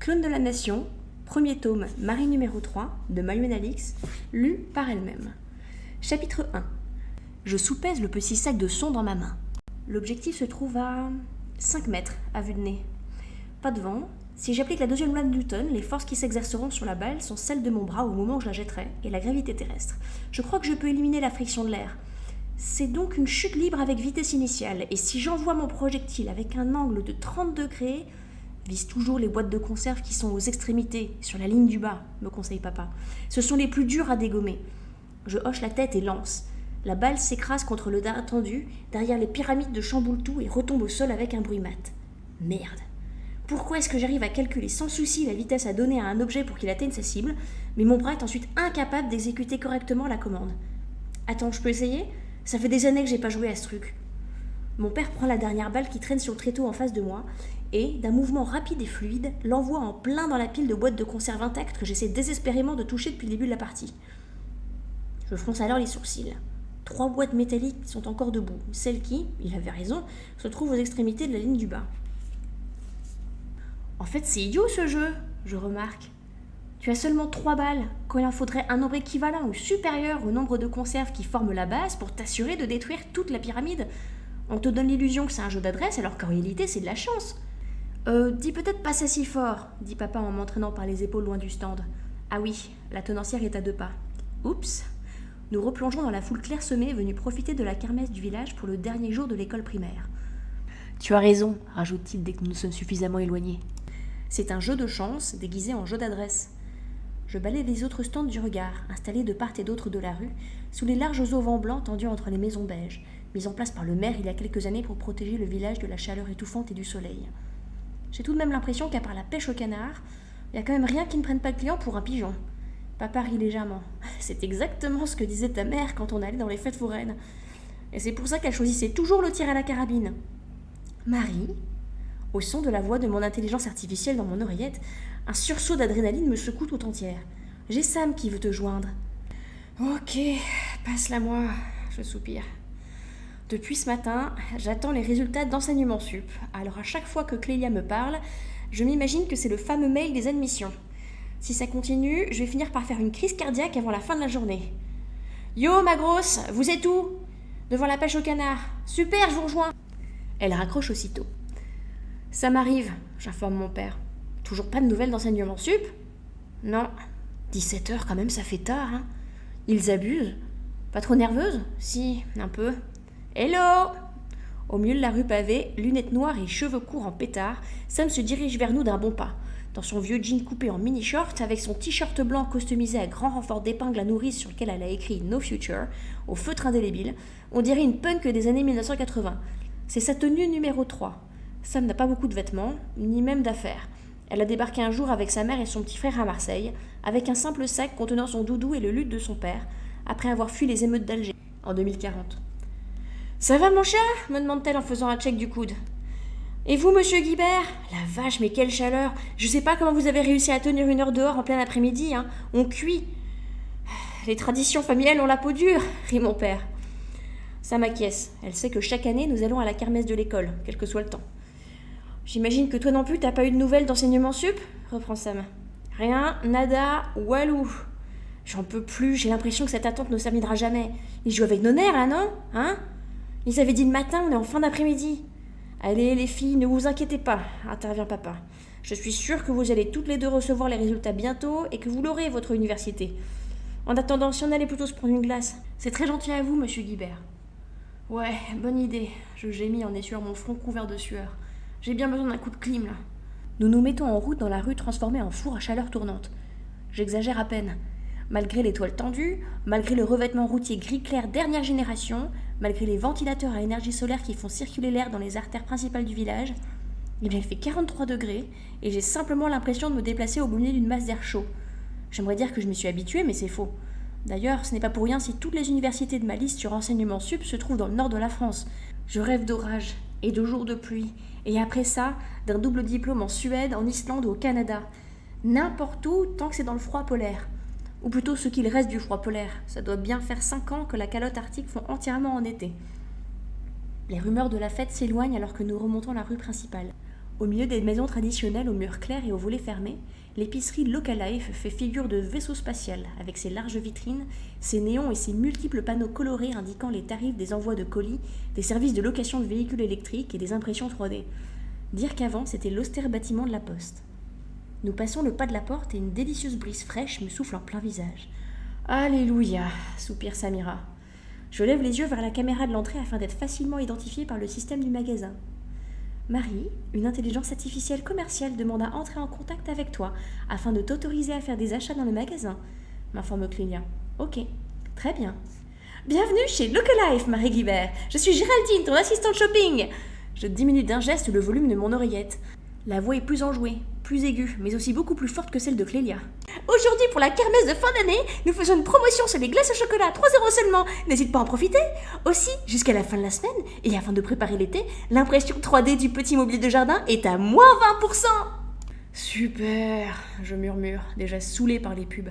Clone de la Nation, premier tome, Marie numéro 3, de Mayuen Alix, lu par elle-même. Chapitre 1. Je soupèse le petit sac de son dans ma main. L'objectif se trouve à 5 mètres à vue de nez. Pas de vent. Si j'applique la deuxième loi de Newton, les forces qui s'exerceront sur la balle sont celles de mon bras au moment où je la jetterai, et la gravité terrestre. Je crois que je peux éliminer la friction de l'air. C'est donc une chute libre avec vitesse initiale, et si j'envoie mon projectile avec un angle de 30 degrés, vise toujours les boîtes de conserve qui sont aux extrémités, sur la ligne du bas, me conseille papa. Ce sont les plus durs à dégommer. Je hoche la tête et lance. La balle s'écrase contre le dard tendu, derrière les pyramides de Chamboultou et retombe au sol avec un bruit mat. Merde. Pourquoi est-ce que j'arrive à calculer sans souci la vitesse à donner à un objet pour qu'il atteigne sa cible, mais mon bras est ensuite incapable d'exécuter correctement la commande? Attends, je peux essayer? Ça fait des années que j'ai pas joué à ce truc. Mon père prend la dernière balle qui traîne sur le tréteau en face de moi et, d'un mouvement rapide et fluide, l'envoie en plein dans la pile de boîtes de conserve intactes que j'essaie désespérément de toucher depuis le début de la partie. Je fronce alors les sourcils. 3 boîtes métalliques sont encore debout, celles qui, il avait raison, se trouvent aux extrémités de la ligne du bas. En fait, c'est idiot ce jeu, je remarque. Tu as seulement 3 balles, quand il en faudrait un nombre équivalent ou supérieur au nombre de conserves qui forment la base pour t'assurer de détruire toute la pyramide. On te donne l'illusion que c'est un jeu d'adresse alors qu'en réalité c'est de la chance. Dis peut-être pas ça si fort, dit papa en m'entraînant par les épaules loin du stand. Ah oui, la tenancière est à 2 pas. Oups. Nous replongeons dans la foule clairsemée venue profiter de la kermesse du village pour le dernier jour de l'école primaire. Tu as raison, rajoute-t-il dès que nous nous sommes suffisamment éloignés. C'est un jeu de chance déguisé en jeu d'adresse. Je balaie les autres stands du regard, installés de part et d'autre de la rue, sous les larges auvents blancs tendus entre les maisons beiges, mises en place par le maire il y a quelques années pour protéger le village de la chaleur étouffante et du soleil. J'ai tout de même l'impression qu'à part la pêche au canard, il n'y a quand même rien qui ne prenne pas le client pour un pigeon. Papa rit légèrement. C'est exactement ce que disait ta mère quand on allait dans les fêtes foraines. Et c'est pour ça qu'elle choisissait toujours le tir à la carabine. Marie, au son de la voix de mon intelligence artificielle dans mon oreillette, un sursaut d'adrénaline me secoue tout entière. J'ai Sam qui veut te joindre. Ok, passe-la moi, je soupire. Depuis ce matin, j'attends les résultats d'enseignement sup. Alors à chaque fois que Clélia me parle, je m'imagine que c'est le fameux mail des admissions. Si ça continue, je vais finir par faire une crise cardiaque avant la fin de la journée. Yo ma grosse, vous êtes où? Devant la pêche au canard. Super, je vous rejoins. Elle raccroche aussitôt. Ça m'arrive, j'informe mon père. Toujours pas de nouvelles d'enseignement sup? Non. 17h quand même, ça fait tard, hein. Ils abusent. Pas trop nerveuse? Si, un peu. Hello! Au milieu de la rue pavée, lunettes noires et cheveux courts en pétard, Sam se dirige vers nous d'un bon pas. Dans son vieux jean coupé en mini-short, avec son t-shirt blanc customisé à grand renfort d'épingles à nourrice sur lequel elle a écrit No Future, au feutre indélébile, on dirait une punk des années 1980. C'est sa tenue numéro 3. Sam n'a pas beaucoup de vêtements, ni même d'affaires. Elle a débarqué un jour avec sa mère et son petit frère à Marseille, avec un simple sac contenant son doudou et le luth de son père, après avoir fui les émeutes d'Alger, en 2040. « Ça va mon chat ?» me demande-t-elle en faisant un check du coude. « Et vous, monsieur Guibert ?»« La vache, mais quelle chaleur! Je sais pas comment vous avez réussi à tenir 1 heure dehors en plein après-midi, hein. On cuit. »« Les traditions familiales ont la peau dure, » rit mon père. Ça m'acquiesce. Elle sait que chaque année, nous allons à la kermesse de l'école, quel que soit le temps. « J'imagine que toi non plus, t'as pas eu de nouvelles d'enseignement sup ?» reprend Sam. « Rien, nada, walou. J'en peux plus, j'ai l'impression que cette attente ne se terminera jamais. Ils jouent avec nos nerfs, là, non? Hein? Ils avaient dit le matin, on est en fin d'après-midi. » « Allez, les filles, ne vous inquiétez pas, » intervient papa. « Je suis sûre que vous allez toutes les deux recevoir les résultats bientôt et que vous l'aurez, votre université. En attendant, si on allait plutôt se prendre une glace. C'est très gentil à vous, monsieur Guibert. »« Ouais, bonne idée, » je gémis en essuyant mon front couvert de sueur. « J'ai bien besoin d'un coup de clim, là. » Nous nous mettons en route dans la rue transformée en four à chaleur tournante. J'exagère à peine. Malgré les toiles tendues, malgré le revêtement routier gris clair dernière génération, malgré les ventilateurs à énergie solaire qui font circuler l'air dans les artères principales du village, il fait 43 degrés et j'ai simplement l'impression de me déplacer au beau milieu d'une masse d'air chaud. J'aimerais dire que je m'y suis habituée, mais c'est faux. D'ailleurs, ce n'est pas pour rien si toutes les universités de ma liste sur enseignement sup se trouvent dans le nord de la France. Je rêve d'orage et de jours de pluie, et après ça, d'un double diplôme en Suède, en Islande ou au Canada. N'importe où, tant que c'est dans le froid polaire. Ou plutôt ce qu'il reste du froid polaire. Ça doit bien faire 5 ans que la calotte arctique fond entièrement en été. Les rumeurs de la fête s'éloignent alors que nous remontons la rue principale. Au milieu des maisons traditionnelles aux murs clairs et aux volets fermés, l'épicerie Localife fait figure de vaisseau spatial, avec ses larges vitrines, ses néons et ses multiples panneaux colorés indiquant les tarifs des envois de colis, des services de location de véhicules électriques et des impressions 3D. Dire qu'avant, c'était l'austère bâtiment de la Poste. Nous passons le pas de la porte et une délicieuse brise fraîche me souffle en plein visage. Alléluia, soupire Samira. Je lève les yeux vers la caméra de l'entrée afin d'être facilement identifiée par le système du magasin. Marie, une intelligence artificielle commerciale demande à entrer en contact avec toi afin de t'autoriser à faire des achats dans le magasin, m'informe Clélia. Ok, très bien. Bienvenue chez Localife, Marie Guibert. Je suis Géraldine, ton assistante shopping. Je diminue d'un geste le volume de mon oreillette. La voix est plus enjouée, plus aiguë, mais aussi beaucoup plus forte que celle de Clélia. Aujourd'hui, pour la kermesse de fin d'année, nous faisons une promotion sur les glaces au chocolat, 3 € seulement. N'hésite pas à en profiter. Aussi, jusqu'à la fin de la semaine, et afin de préparer l'été, l'impression 3D du petit mobilier de jardin est à moins 20%. Super, je murmure, déjà saoulée par les pubs.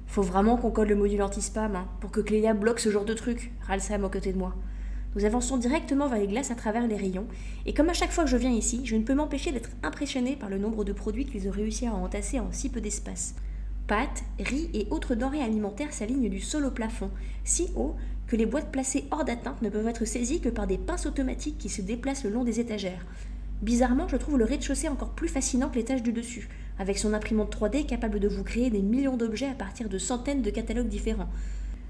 Faut vraiment qu'on code le module anti-spam, pour que Clélia bloque ce genre de truc, râle Sam aux côtés de moi. Nous avançons directement vers les glaces à travers les rayons, et comme à chaque fois que je viens ici, je ne peux m'empêcher d'être impressionnée par le nombre de produits qu'ils ont réussi à entasser en si peu d'espace. Pâtes, riz et autres denrées alimentaires s'alignent du sol au plafond, si haut que les boîtes placées hors d'atteinte ne peuvent être saisies que par des pinces automatiques qui se déplacent le long des étagères. Bizarrement, je trouve le rez-de-chaussée encore plus fascinant que l'étage du dessus, avec son imprimante 3D capable de vous créer des millions d'objets à partir de centaines de catalogues différents.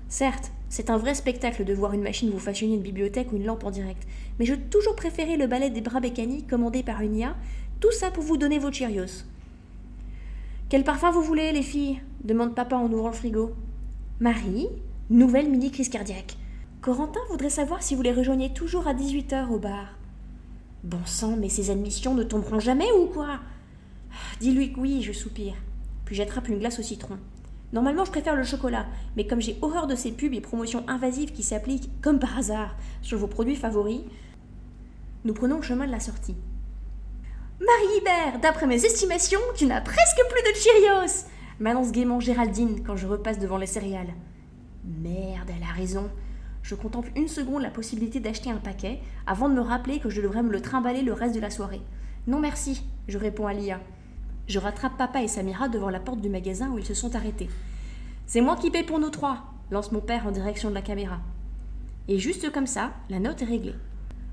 Certes, c'est un vrai spectacle de voir une machine vous façonner une bibliothèque ou une lampe en direct, mais j'ai toujours préféré le balai des bras mécaniques commandé par une IA, tout ça pour vous donner vos Cheerios. Quel parfum vous voulez, les filles ? Demande papa en ouvrant le frigo. Marie, nouvelle mini-crise cardiaque. Corentin voudrait savoir si vous les rejoignez toujours à 18h au bar. Bon sang, mais ces admissions ne tomberont jamais ou quoi ? Dis-lui que oui, je soupire. Puis j'attrape une glace au citron. Normalement, je préfère le chocolat, mais comme j'ai horreur de ces pubs et promotions invasives qui s'appliquent, comme par hasard, sur vos produits favoris, nous prenons le chemin de la sortie. Marie Hibert, d'après mes estimations, tu n'as presque plus de Cheerios, m'annonce gaiement Géraldine quand je repasse devant les céréales. Merde, elle a raison. Je contemple une seconde la possibilité d'acheter un paquet avant de me rappeler que je devrais me le trimballer le reste de la soirée. Non merci, je réponds à Lia. Je rattrape papa et Samira devant la porte du magasin où ils se sont arrêtés. C'est moi qui paie pour nous 3, lance mon père en direction de la caméra. Et juste comme ça, la note est réglée.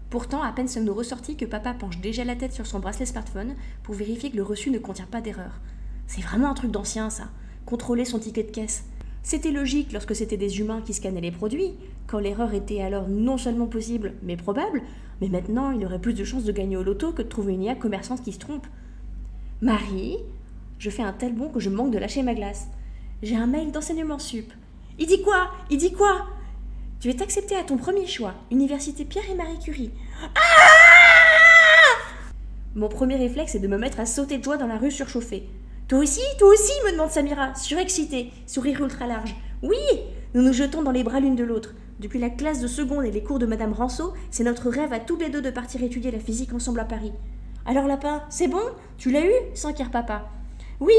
Pourtant, à peine sommes-nous ressortis que papa penche déjà la tête sur son bracelet smartphone pour vérifier que le reçu ne contient pas d'erreur. C'est vraiment un truc d'ancien, ça. Contrôler son ticket de caisse. C'était logique lorsque c'était des humains qui scannaient les produits, quand l'erreur était alors non seulement possible, mais probable, mais maintenant il aurait plus de chances de gagner au loto que de trouver une IA commerçante qui se trompe. Marie, je fais un tel bond que je manque de lâcher ma glace. J'ai un mail d'enseignement sup. Il dit quoi ? Tu es accepté à ton premier choix, Université Pierre et Marie Curie. Mon premier réflexe est de me mettre à sauter de joie dans la rue surchauffée. Toi aussi, me demande Samira, surexcitée, sourire ultra large. Oui, nous nous jetons dans les bras l'une de l'autre. Depuis la classe de seconde et les cours de Madame Ranceau, c'est notre rêve à tous les deux de partir étudier la physique ensemble à Paris. Alors lapin, c'est bon ? Tu l'as eu ? S'enquiert papa. Oui,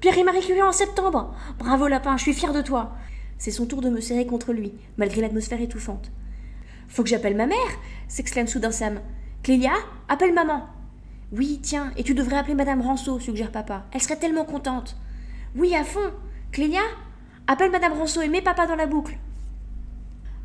Pierre et Marie Curie en septembre. Bravo lapin, je suis fière de toi. C'est son tour de me serrer contre lui, malgré l'atmosphère étouffante. Faut que j'appelle ma mère, s'exclame soudain Sam. Clélia, appelle maman. Oui, tiens, et tu devrais appeler Madame Ranceau, suggère papa. Elle serait tellement contente. Oui, à fond. Clélia, appelle Madame Ranceau et mets papa dans la boucle.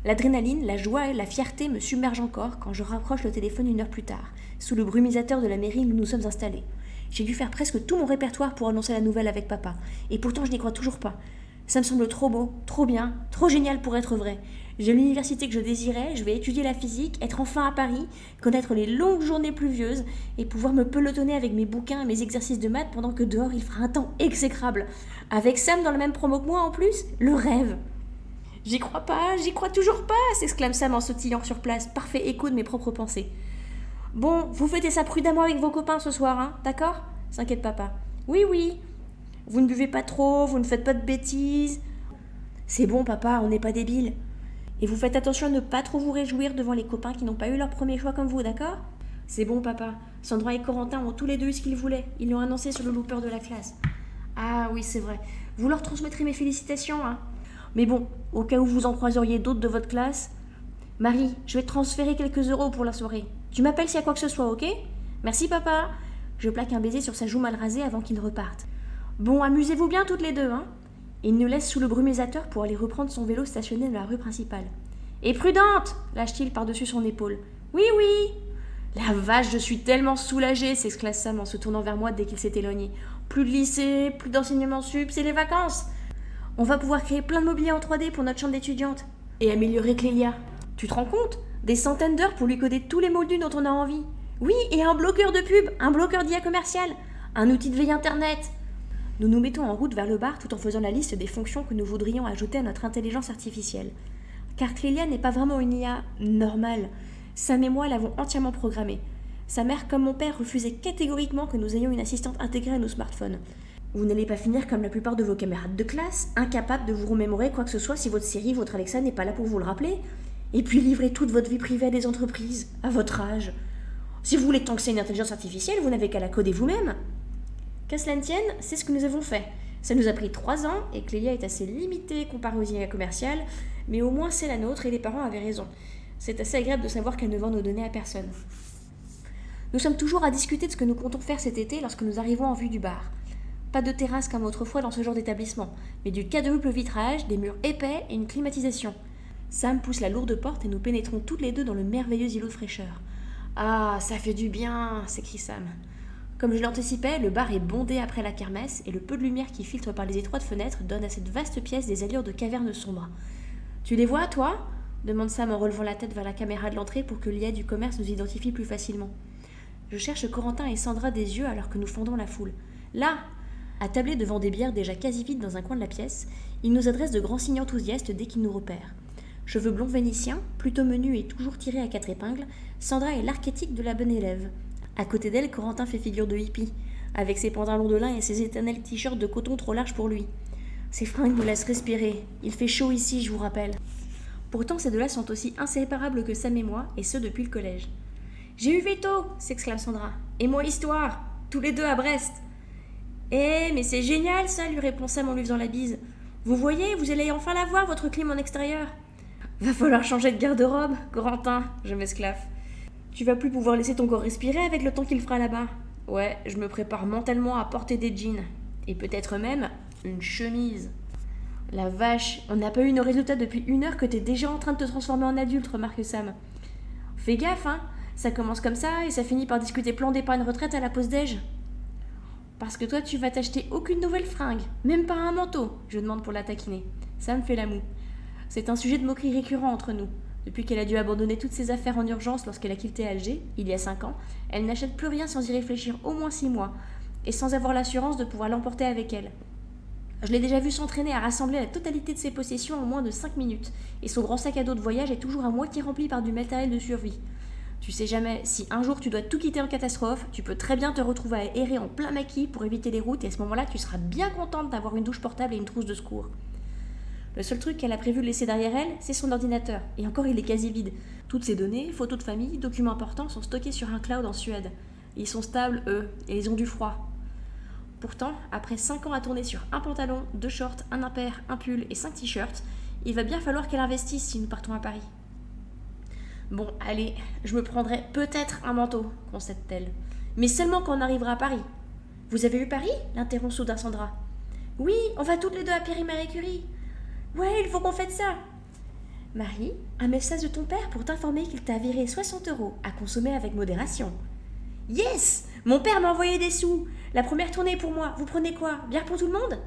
L'adrénaline, la joie et la fierté me submergent encore quand je raccroche le téléphone 1 heure plus tard, sous le brumisateur de la mairie où nous nous sommes installés. J'ai dû faire presque tout mon répertoire pour annoncer la nouvelle avec papa, et pourtant je n'y crois toujours pas. Ça me semble trop beau, trop bien, trop génial pour être vrai. J'ai l'université que je désirais, je vais étudier la physique, être enfin à Paris, connaître les longues journées pluvieuses et pouvoir me pelotonner avec mes bouquins et mes exercices de maths pendant que dehors il fera un temps exécrable. Avec Sam dans la même promo que moi en plus, le rêve. J'y crois toujours pas, s'exclame Sam en sautillant sur place, parfait écho de mes propres pensées. Bon, vous fêtez ça prudemment avec vos copains ce soir, hein, d'accord ? S'inquiète papa. Oui. Vous ne buvez pas trop, vous ne faites pas de bêtises. C'est bon papa, on n'est pas débiles. Et vous faites attention à ne pas trop vous réjouir devant les copains qui n'ont pas eu leur premier choix comme vous, d'accord ? C'est bon papa, Sandra et Corentin ont tous les deux eu ce qu'ils voulaient, ils l'ont annoncé sur le looper de la classe. Ah oui, c'est vrai, vous leur transmettrez mes félicitations, hein. Mais bon, au cas où vous en croiseriez d'autres de votre classe... Marie, je vais te transférer quelques euros pour la soirée. Tu m'appelles s'il y a quoi que ce soit, ok ? Merci papa. Je plaque un baiser sur sa joue mal rasée avant qu'il ne reparte. Bon, amusez-vous bien toutes les deux, hein. Il nous laisse sous le brumisateur pour aller reprendre son vélo stationné dans la rue principale. Et prudente, lâche-t-il par-dessus son épaule. Oui, oui. La vache, je suis tellement soulagée, s'exclame Sam en se tournant vers moi dès qu'il s'est éloigné. Plus de lycée, plus d'enseignement sup, c'est les vacances. On va pouvoir créer plein de mobilier en 3D pour notre chambre d'étudiante. Et améliorer Clélia. Tu te rends compte? Des centaines d'heures pour lui coder tous les moldus dont on a envie. Oui, et un bloqueur de pub, un bloqueur d'IA commercial, un outil de veille internet. Nous nous mettons en route vers le bar tout en faisant la liste des fonctions que nous voudrions ajouter à notre intelligence artificielle. Car Clélia n'est pas vraiment une IA normale. Sam et moi l'avons entièrement programmée. Sa mère comme mon père refusaient catégoriquement que nous ayons une assistante intégrée à nos smartphones. Vous n'allez pas finir comme la plupart de vos camarades de classe, incapables de vous remémorer quoi que ce soit si votre Siri, votre Alexa n'est pas là pour vous le rappeler, et puis livrer toute votre vie privée à des entreprises, à votre âge. Si vous voulez tant que c'est une intelligence artificielle, vous n'avez qu'à la coder vous-même. Qu'à cela ne tienne, c'est ce que nous avons fait. Ça nous a pris 3 ans, et Clélia est assez limitée comparée aux IA commerciales, mais au moins c'est la nôtre et les parents avaient raison. C'est assez agréable de savoir qu'elle ne vend nos données à personne. Nous sommes toujours à discuter de ce que nous comptons faire cet été lorsque nous arrivons en vue du bar. Pas de terrasse comme autrefois dans ce genre d'établissement, mais du quadruple vitrage, des murs épais et une climatisation. Sam pousse la lourde porte et nous pénétrons toutes les deux dans le merveilleux îlot de fraîcheur. « Ah, ça fait du bien !» s'écrie Sam. Comme je l'anticipais, le bar est bondé après la kermesse et le peu de lumière qui filtre par les étroites fenêtres donne à cette vaste pièce des allures de caverne sombre. « Tu les vois, toi ?» demande Sam en relevant la tête vers la caméra de l'entrée pour que l'IA du commerce nous identifie plus facilement. Je cherche Corentin et Sandra des yeux alors que nous fendons la foule. Là, attablés devant des bières déjà quasi vides dans un coin de la pièce, ils nous adressent de grands signes enthousiastes dès qu'ils nous repèrent. Cheveux blonds vénitiens, plutôt menus et toujours tirés à 4 épingles, Sandra est l'archétype de la bonne élève. À côté d'elle, Corentin fait figure de hippie, avec ses pantalons de lin et ses éternels t-shirts de coton trop larges pour lui. Ses fringues nous laissent respirer. Il fait chaud ici, je vous rappelle. Pourtant, ces deux-là sont aussi inséparables que Sam et moi, et ce depuis le collège. « J'ai eu veto !» s'exclame Sandra. « Et moi histoire ! Tous les deux à Brest !»« Eh, mais c'est génial ça !» lui répond Sam en lui faisant la bise. « Vous voyez, vous allez enfin l'avoir, votre clim en extérieur !»« Va falloir changer de garde-robe, Corentin !» je m'esclaffe. « Tu vas plus pouvoir laisser ton corps respirer avec le temps qu'il fera là-bas. » Ouais, je me prépare mentalement à porter des jeans. Et peut-être même une chemise. La vache, on n'a pas eu nos résultats depuis 1 heure que t'es déjà en train de te transformer en adulte, remarque Sam. Fais gaffe, hein, ça commence comme ça et ça finit par discuter plan d'épargne retraite à la pause déj. Parce que toi, tu vas t'acheter aucune nouvelle fringue, même pas un manteau, je demande pour la taquiner. Sam fait la moue. C'est un sujet de moquerie récurrent entre nous. Depuis qu'elle a dû abandonner toutes ses affaires en urgence lorsqu'elle a quitté Alger, il y a 5 ans, elle n'achète plus rien sans y réfléchir au moins 6 mois, et sans avoir l'assurance de pouvoir l'emporter avec elle. Je l'ai déjà vu s'entraîner à rassembler la totalité de ses possessions en moins de 5 minutes, et son grand sac à dos de voyage est toujours à moitié rempli par du matériel de survie. Tu sais jamais, si un jour tu dois tout quitter en catastrophe, tu peux très bien te retrouver à errer en plein maquis pour éviter les routes, et à ce moment-là, tu seras bien contente d'avoir une douche portable et une trousse de secours. Le seul truc qu'elle a prévu de laisser derrière elle, c'est son ordinateur, et encore il est quasi vide. Toutes ses données, photos de famille, documents importants sont stockés sur un cloud en Suède. Ils sont stables, eux, et ils ont du froid. Pourtant, après 5 ans à tourner sur un pantalon, 2 shorts, un impair, un pull et 5 t-shirts, il va bien falloir qu'elle investisse si nous partons à Paris. Bon, allez, je me prendrai peut-être un manteau, concède-t-elle. Mais seulement quand on arrivera à Paris. Vous avez eu Paris ? L'interrompt soudain Sandra. Oui, on va toutes les deux à Pierre et Marie Curie. Ouais, il faut qu'on fête ça. Marie, un message de ton père pour t'informer qu'il t'a viré 60 € à consommer avec modération. Yes ! Mon père m'a envoyé des sous. La première tournée pour moi. Vous prenez quoi ? Bière pour tout le monde ?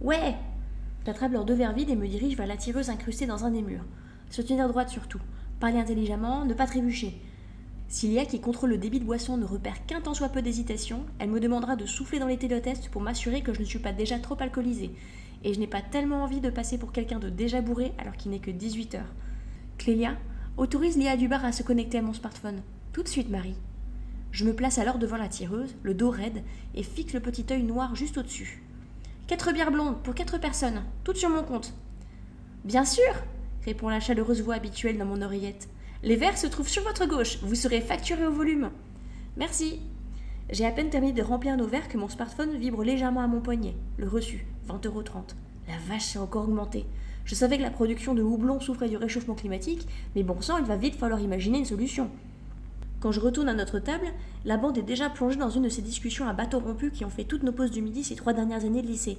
Ouais. J'attrape leurs 2 verres vides et me dirige vers la tireuse incrustée dans un des murs. Se tenir droite surtout. Parler intelligemment, ne pas trébucher. Si l'IA qui contrôle le débit de boisson ne repère qu'un tant soit peu d'hésitation, elle me demandera de souffler dans les télétests pour m'assurer que je ne suis pas déjà trop alcoolisée. Et je n'ai pas tellement envie de passer pour quelqu'un de déjà bourré alors qu'il n'est que 18h. Clélia, autorise l'IA du bar à se connecter à mon smartphone. Tout de suite, Marie. Je me place alors devant la tireuse, le dos raide, et fixe le petit œil noir juste au-dessus. 4 bières blondes pour 4 personnes, toutes sur mon compte. Bien sûr, répond la chaleureuse voix habituelle dans mon oreillette. Les verres se trouvent sur votre gauche, vous serez facturé au volume. Merci. J'ai à peine terminé de remplir nos verres que mon smartphone vibre légèrement à mon poignet. Le reçu, 20,30 €. La vache, c'est encore augmenté. Je savais que la production de houblon souffrait du réchauffement climatique, mais bon sang, il va vite falloir imaginer une solution. Quand je retourne à notre table, la bande est déjà plongée dans une de ces discussions à bâton rompu qui ont fait toutes nos pauses du midi ces 3 dernières années de lycée.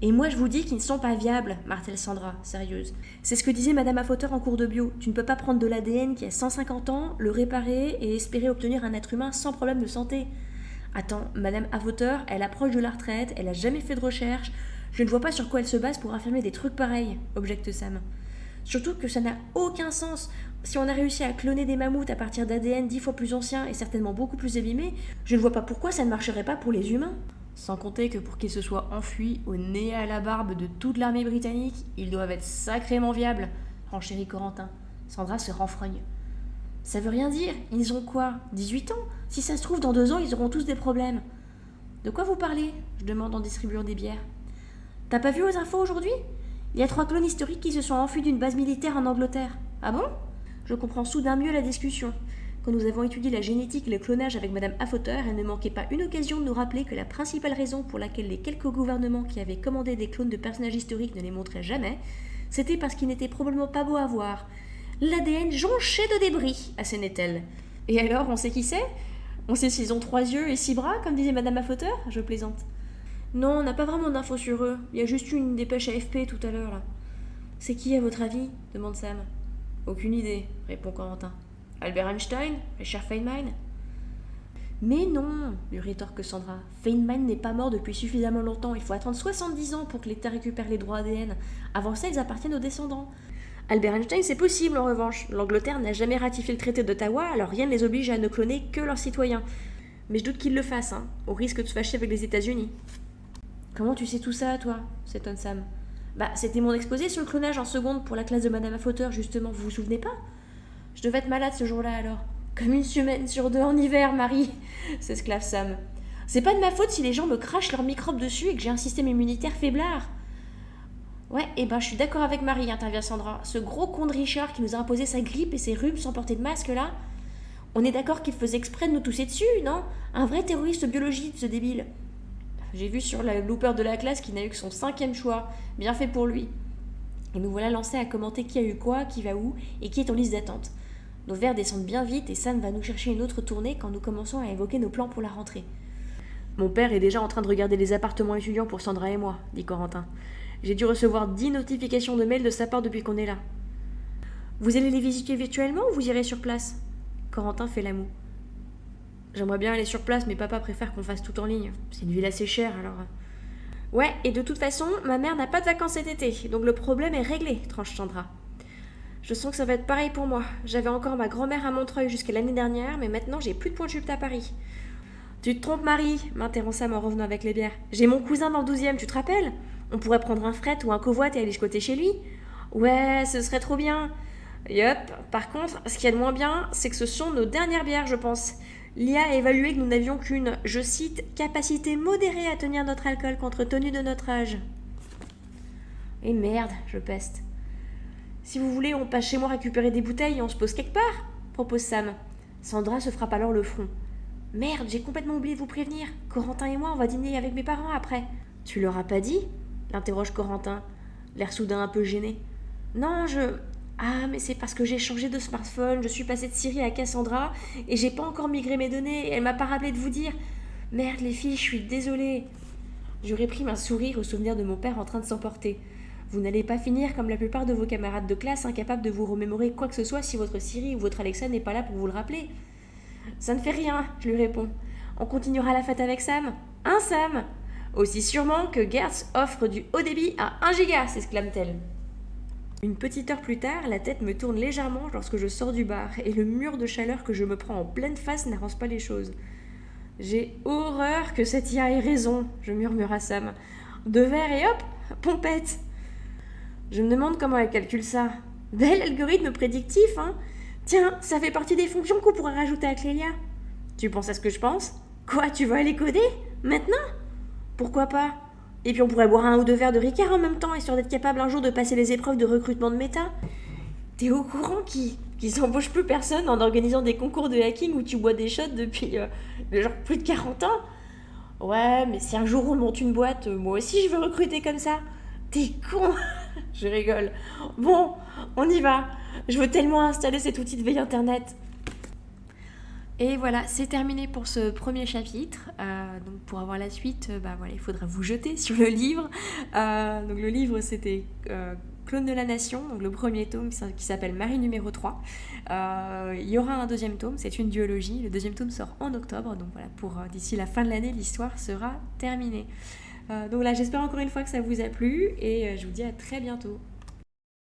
Et moi je vous dis qu'ils ne sont pas viables, martèle Sandra, sérieuse. C'est ce que disait Madame Affotter en cours de bio. Tu ne peux pas prendre de l'ADN qui a 150 ans, le réparer et espérer obtenir un être humain sans problème de santé. Attends, Madame Affotter, elle approche de la retraite, elle a jamais fait de recherche. Je ne vois pas sur quoi elle se base pour affirmer des trucs pareils, objecte Sam. Surtout que ça n'a aucun sens. Si on a réussi à cloner des mammouths à partir d'ADN 10 fois plus anciens et certainement beaucoup plus abîmés, je ne vois pas pourquoi ça ne marcherait pas pour les humains. Sans compter que pour qu'ils se soient enfuis au nez et à la barbe de toute l'armée britannique, ils doivent être sacrément viables, renchérit Corentin. Sandra se renfrogne. Ça veut rien dire, ils ont quoi 18 ans? Si ça se trouve, dans 2 ans, ils auront tous des problèmes. De quoi vous parlez? Je demande en distribuant des bières. T'as pas vu aux infos aujourd'hui? Il y a 3 clones historiques qui se sont enfuis d'une base militaire en Angleterre. Ah bon? Je comprends soudain mieux la discussion. Quand nous avons étudié la génétique et le clonage avec Madame Affotter, elle ne manquait pas une occasion de nous rappeler que la principale raison pour laquelle les quelques gouvernements qui avaient commandé des clones de personnages historiques ne les montraient jamais, c'était parce qu'ils n'étaient probablement pas beaux à voir. L'ADN jonché de débris, assénait-elle. Et alors, on sait qui c'est? On sait s'ils ont 3 yeux et 6 bras, comme disait Madame Affotter? Je plaisante. Non, on n'a pas vraiment d'infos sur eux. Il y a juste eu une dépêche AFP tout à l'heure, là. C'est qui, à votre avis? Demande Sam. Aucune idée, répond Corentin. Albert Einstein? Richard Feynman? Mais non, lui rétorque Sandra. Feynman n'est pas mort depuis suffisamment longtemps. Il faut attendre 70 ans pour que l'État récupère les droits ADN. Avant ça, ils appartiennent aux descendants. Albert Einstein, c'est possible en revanche. L'Angleterre n'a jamais ratifié le traité d'Ottawa, alors rien ne les oblige à ne cloner que leurs citoyens. Mais je doute qu'ils le fassent, hein, au risque de se fâcher avec les États-Unis. Comment tu sais tout ça, toi? S'étonne Sam. Bah, c'était mon exposé sur le clonage en seconde pour la classe de Madame Affotter, justement, vous vous souvenez pas? Je devais être malade ce jour-là, alors. Comme une semaine sur 2 en hiver, Marie, s'esclave Sam. C'est pas de ma faute si les gens me crachent leurs microbes dessus et que j'ai un système immunitaire faiblard. Ouais, et ben je suis d'accord avec Marie, intervient Sandra. Ce gros con de Richard qui nous a imposé sa grippe et ses rhumes sans porter de masque, là. On est d'accord qu'il faisait exprès de nous tousser dessus, non? Un vrai terroriste biologique, ce débile. J'ai vu sur la looper de la classe qu'il n'a eu que son 5e choix. Bien fait pour lui. Et nous voilà lancés à commenter qui a eu quoi, qui va où et qui est en liste d'attente. Nos verres descendent bien vite et Sam va nous chercher une autre tournée quand nous commençons à évoquer nos plans pour la rentrée. Mon père est déjà en train de regarder les appartements étudiants pour Sandra et moi, dit Corentin. J'ai dû recevoir 10 notifications de mails de sa part depuis qu'on est là. Vous allez les visiter virtuellement ou vous irez sur place? Corentin fait la moue. J'aimerais bien aller sur place, mais papa préfère qu'on fasse tout en ligne. C'est une ville assez chère, alors... Ouais, et de toute façon, ma mère n'a pas de vacances cet été, donc le problème est réglé, tranche Sandra. Je sens que ça va être pareil pour moi. J'avais encore ma grand-mère à Montreuil jusqu'à l'année dernière, mais maintenant j'ai plus de point de chute à Paris. Tu te trompes, Marie, m'interrompt Sam en revenant avec les bières. J'ai mon cousin dans le 12e, tu te rappelles? On pourrait prendre un fret ou un covoit et aller squatter chez lui. Ouais, ce serait trop bien. Yup, par contre, ce qu'il y a de moins bien, c'est que ce sont nos dernières bières, je pense. L'IA a évalué que nous n'avions qu'une, je cite, capacité modérée à tenir notre alcool contre tenue de notre âge. Et merde, je peste. Si vous voulez, on passe chez moi récupérer des bouteilles et on se pose quelque part, propose Sam. Sandra se frappe alors le front. Merde, j'ai complètement oublié de vous prévenir. Corentin et moi, on va dîner avec mes parents après. Tu leur as pas dit? L'interroge Corentin, l'air soudain un peu gêné. Non, Ah, mais c'est parce que j'ai changé de smartphone, je suis passée de Siri à Cassandra et j'ai pas encore migré mes données et elle m'a pas rappelé de vous dire. Merde les filles, je suis désolée. Je réprime un sourire au souvenir de mon père en train de s'emporter. Vous n'allez pas finir comme la plupart de vos camarades de classe, incapables de vous remémorer quoi que ce soit si votre Siri ou votre Alexa n'est pas là pour vous le rappeler. Ça ne fait rien, je lui réponds. On continuera la fête avec Sam. Hein, Sam? Aussi sûrement que Gertz offre du haut débit à 1 giga, s'exclame-t-elle. Une petite heure plus tard, la tête me tourne légèrement lorsque je sors du bar et le mur de chaleur que je me prends en pleine face n'arrange pas les choses. J'ai horreur que cette IA ait raison, je murmure à Sam. 2 verres et hop, pompette. Je me demande comment elle calcule ça. Bel algorithme prédictif, hein? Tiens, ça fait partie des fonctions qu'on pourrait rajouter à Clélia. Tu penses à ce que je pense? Quoi, tu vas aller coder? Maintenant? Pourquoi pas? Et puis on pourrait boire 1 ou 2 verres de Ricard en même temps, histoire d'être capable un jour de passer les épreuves de recrutement de méta. T'es au courant qu'ils embauchent plus personne en organisant des concours de hacking où tu bois des shots depuis genre plus de 40 ans? Ouais, mais si un jour on monte une boîte, moi aussi je veux recruter comme ça. T'es con. Je rigole. Bon, on y va. Je veux tellement installer cet outil de veille internet. Et voilà, c'est terminé pour ce premier chapitre. Donc pour avoir la suite, voilà, il faudra vous jeter sur le livre. Donc le livre, c'était Clone de la Nation, donc le premier tome qui s'appelle Marie numéro 3. Il y aura un deuxième tome, c'est une duologie. Le deuxième tome sort en octobre. Donc voilà, pour d'ici la fin de l'année, l'histoire sera terminée. Donc là, j'espère encore une fois que ça vous a plu et je vous dis à très bientôt.